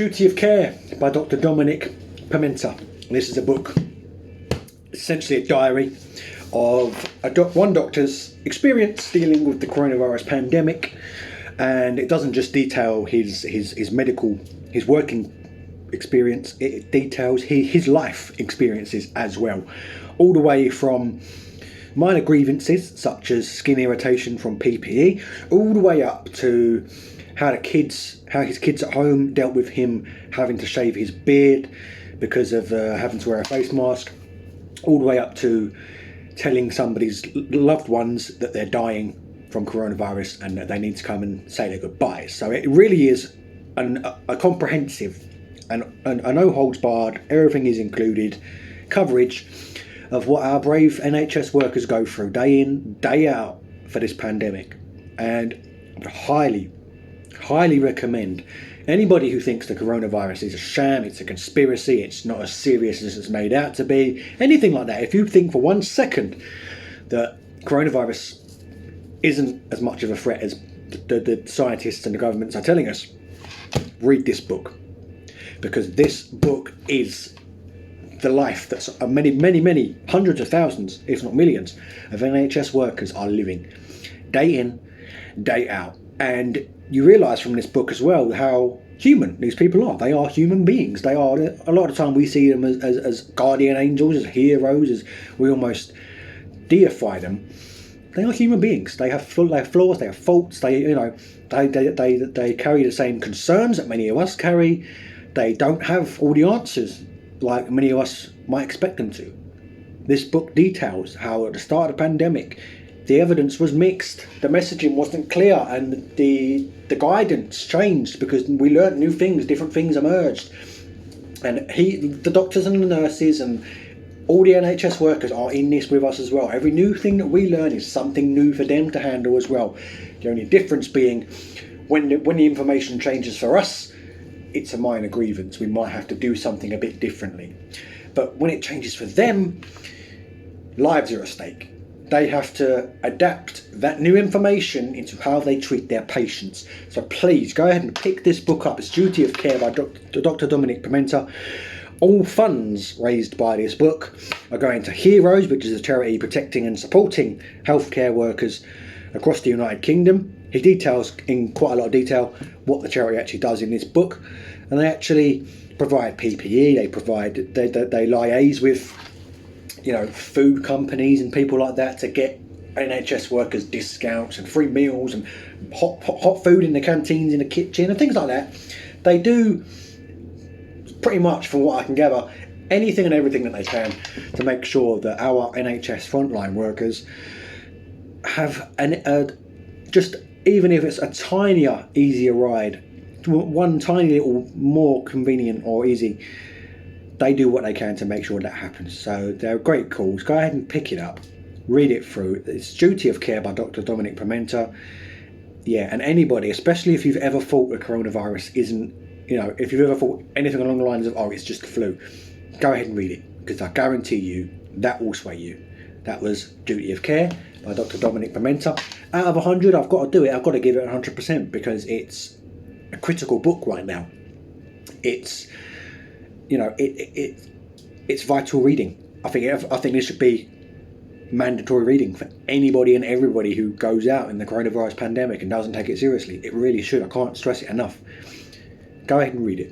Duty of Care by Dr. Dominic Pimenta. This is a book, essentially a diary of one doctor's experience dealing with the coronavirus pandemic, and it doesn't just detail his working experience, it details his life experiences as well, all the way from minor grievances such as skin irritation from PPE, all the way up to how his kids at home dealt with him having to shave his beard because of having to wear a face mask, all the way up to telling somebody's loved ones that they're dying from coronavirus and that they need to come and say their goodbyes. So it really is a comprehensive and a no holds barred, everything is included coverage of what our brave NHS workers go through day in, day out for this pandemic. And I would highly recommend anybody who thinks the coronavirus is a sham, it's a conspiracy, it's not as serious as it's made out to be, anything like that, if you think for 1 second that coronavirus isn't as much of a threat as the scientists and the governments are telling us, read this book. Because this book is the life that many hundreds of thousands, if not millions, of NHS workers are living day in, day out. And you realise from this book as well how human these people are. They are human beings. They are, a lot of the time we see them as guardian angels, as heroes, as we almost deify them. They are human beings. They have flaws, they have faults, they carry the same concerns that many of us carry. They don't have all the answers like many of us might expect them to. This book details how at the start of the pandemic, the evidence was mixed, the messaging wasn't clear, and the guidance changed because we learned new things, different things emerged. And the doctors and the nurses and all the NHS workers are in this with us as well. Every new thing that we learn is something new for them to handle as well. The only difference being when the information changes for us, it's a minor grievance. We might have to do something a bit differently. But when it changes for them, lives are at stake. They have to adapt that new information into how they treat their patients. So please go ahead and pick this book up. It's Duty of Care by Dr. Dominic Pimenta. All funds raised by this book are going to Heroes, which is a charity protecting and supporting healthcare workers across the United Kingdom. He details in quite a lot of detail what the charity actually does in this book, and they actually provide PPE. They liaise with, food companies and people like that to get NHS workers discounts and free meals and hot food in the canteens, in the kitchen, and things like that. They do pretty much, from what I can gather, anything and everything that they can to make sure that our NHS frontline workers have just, even if it's a tinier, easier ride, one tiny little more convenient or easy, they do what they can to make sure that happens. So they're great calls. Go ahead and pick it up, read it through. It's Duty of Care by Dr. Dominic Pimenta. Yeah, and anybody, especially if you've ever thought the coronavirus isn't, if you've ever thought anything along the lines of, oh, it's just the flu, go ahead and read it, because I guarantee you that will sway you. That was Duty of Care by Dr. Dominic Pimenta. Out of 100, I've got to do it. I've got to give it 100% because it's a critical book right now. It's, it's vital reading. I think this should be mandatory reading for anybody and everybody who goes out in the coronavirus pandemic and doesn't take it seriously. It really should. I can't stress it enough. Go ahead and read it.